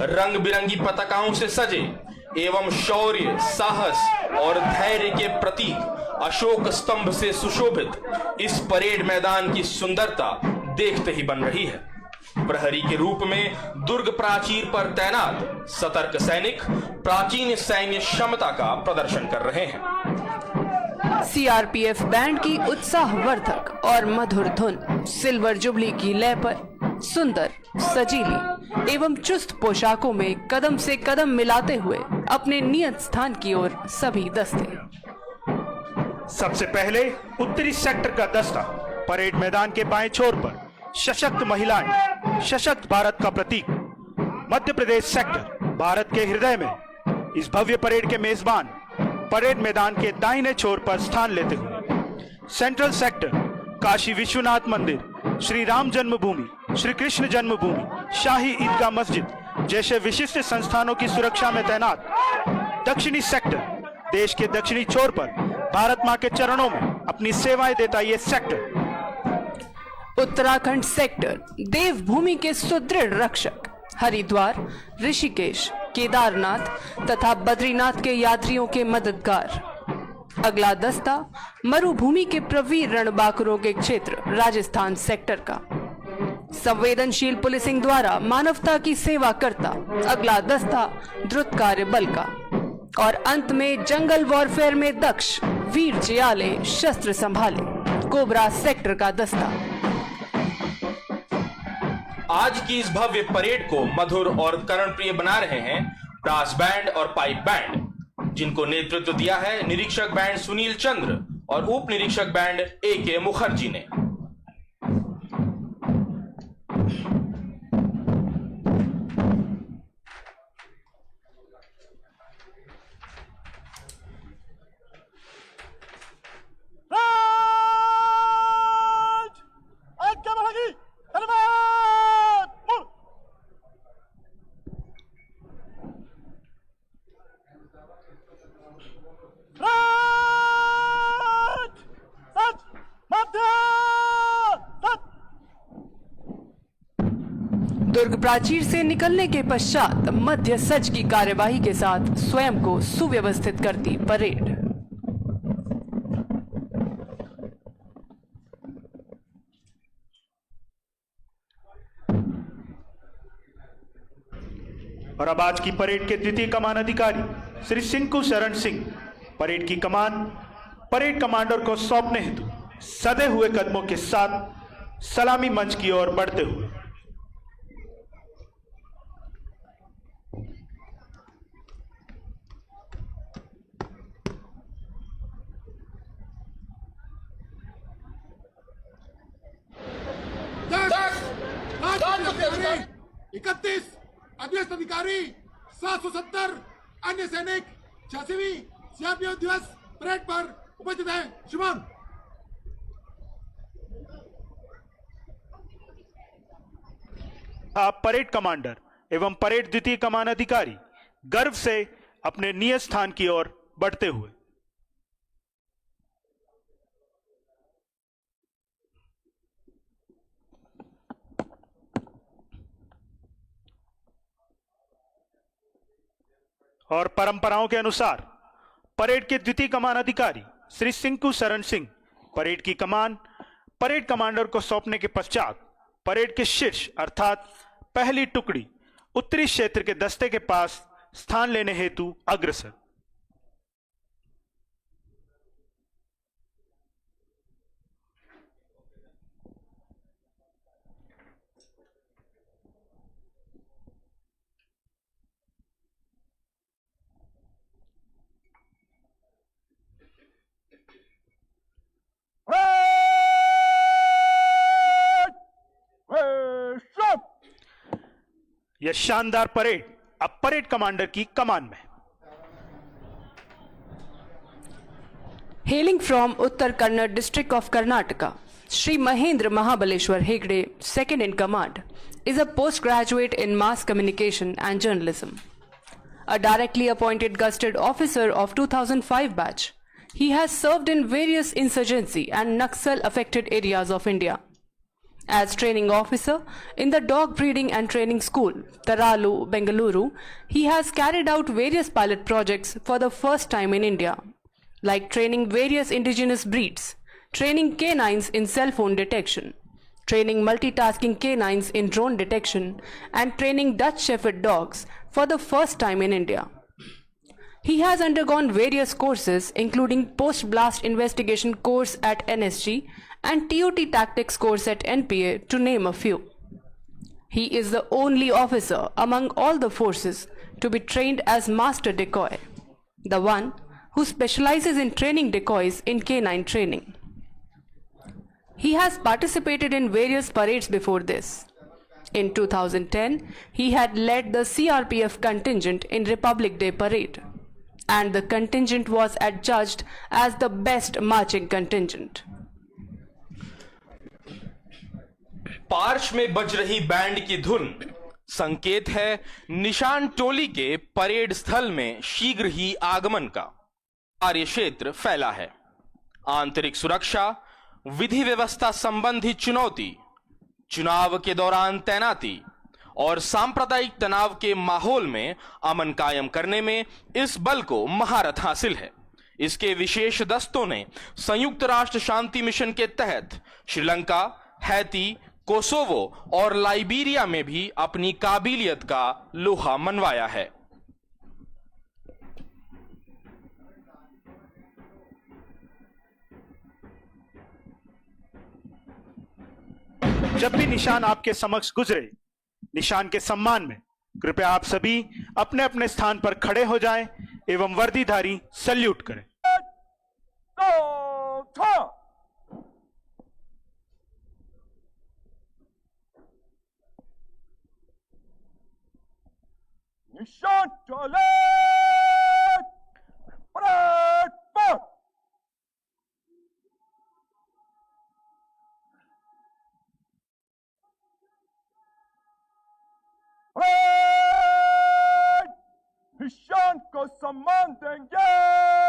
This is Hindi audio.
रंग बिरंगी पताकाओं से सजे एवं शौर्य, साहस और धैर्य के प्रतीक अशोक स्तंभ से सुशोभित इस परेड मैदान की सुंदरता देखते ही बन रही है। प्रहरी के रूप में दुर्ग प्राचीर पर तैनात सतर्क सैनिक प्राचीन सैन्य क्षमता का प्रदर्शन कर रहे हैं। सीआरपीएफ बैंड की उत्साहवर्धक और मधुर धुन सिल्वर जुबली की लय पर सुंदर, सजीली एवं चुस्त पोशाकों में कदम से कदम मिलाते हुए अपने नियत स्थान की ओर सभी दस्ते। सबसे पहले उत्तरी सेक्टर का दस्ता परेड मैदान के बाएं छोर पर सशक्त महिलाएं, सशक्त भारत का प्रतीक। मध्य प्रदेश सेक्टर भारत के हृदय में इस भव्य परेड के मेजबान परेड मैदान के दाहिने छोर पर स्थान लेते हुए सेंट्रल सेक्टर काशी विश्वनाथ मंदिर, श्री राम जन्मभूमि, श्री कृष्ण जन्मभूमि, शाही ईदगाह मस्जिद जैसे विशिष्ट संस्थानों की सुरक्षा में तैनात दक्षिणी सेक्टर देश के दक्षिणी छोर पर भारत मां के चरणों में अपनी सेवाएं देता ये सेक्टर। उत्तराखंड सेक्टर देवभूमि के सुदृढ़ रक्षक, हरिद्वार, ऋषिकेश, केदारनाथ तथा बद्रीनाथ के यात्रियों के मददगार। अगला दस्ता मरुभूमि के प्रवीर रणबांकुरों के क्षेत्र राजस्थान सेक्टर का संवेदनशील पुलिसिंग द्वारा मानवता की सेवा करता अगला दस्ता द्रुत कार्य बल का। और अंत में जंगल वॉरफेयर में दक्ष वीर जियाले शस्त्र संभाले कोबरा सेक्टर का दस्ता। आज की इस भव्य परेड को मधुर और कर्णप्रिय बना रहे हैं ब्रास बैंड और पाइप बैंड, जिनको नेतृत्व दिया है निरीक्षक बैंड सुनील चंद्र और उप निरीक्षक बैंड AK मुखर्जी ने। दुर्ग प्राचीर से निकलने के पश्चात मध्य सज की कार्यवाही के साथ स्वयं को सुव्यवस्थित करती परेड। और अब आज की परेड के द्वितीय कमान अधिकारी श्री सिंकू शरण सिंह परेड की कमान परेड कमांडर को सौंपने हेतु सधे हुए कदमों के साथ सलामी मंच की ओर बढ़ते हुए। इकतीस अध्यक्ष अधिकारी 770 अन्य सैनिक 86वीं सीआरपीएफ दिवस परेड पर उपस्थित हैं। शुभम। परेड कमांडर एवं परेड द्वितीय कमान अधिकारी गर्व से अपने नियत स्थान की ओर बढ़ते हुए। और परंपराओं के अनुसार परेड के द्वितीय कमान अधिकारी श्री सिंकू शरण सिंह परेड की कमान परेड कमांडर को सौंपने के पश्चात परेड के शीर्ष अर्थात पहली टुकड़ी उत्तरी क्षेत्र के दस्ते के पास स्थान लेने हेतु अग्रसर। यह शानदार परेड अब परेड कमांडर की कमान में। Hailing from Uttar Kannada district of Karnataka, Shri Mahendra Mahabaleshwar Hegde, second in command, is a postgraduate in mass communication and journalism. A directly appointed Gusted officer of 2005 batch, he has served in various insurgency and Naxal affected areas of India. As training officer in the dog breeding and training school, Taralu, Bengaluru, he has carried out various pilot projects for the first time in India, like training various indigenous breeds, training canines in cell phone detection, training multitasking canines in drone detection, and training Dutch Shepherd dogs for the first time in India. He has undergone various courses including post-blast investigation course at NSG and TOT tactics course at NPA to name a few. He is the only officer among all the forces to be trained as master decoy, the one who specializes in training decoys in canine training. He has participated in various parades before this. In 2010, he had led the CRPF contingent in Republic Day Parade, and the contingent was adjudged as the best marching contingent. Parched में बज रही बैंड की धुन संकेत है निशान टोली के परेड स्थल में शीघ्र ही आगमन का। कार्य क्षेत्र फैला है। आंतरिक सुरक्षा, विधि व्यवस्था संबंधी चुनौती, चुनाव के दौरान तैनाती और सांप्रदायिक तनाव के माहौल में अमन कायम करने में इस बल को महारत हासिल है। इसके विशेष दस्तों ने संयुक्त राष्ट्र शांति मिशन के तहत श्रीलंका, हैती, कोसोवो और लाइबेरिया में भी अपनी काबिलियत का लोहा मनवाया है। जब भी निशान आपके समक्ष गुजरे, निशान के सम्मान में कृपया आप सभी अपने अपने स्थान पर खड़े हो जाएं एवं वर्दीधारी सल्यूट करें। निशान चले परेड पर परेड निशान को सम्मान देंगे।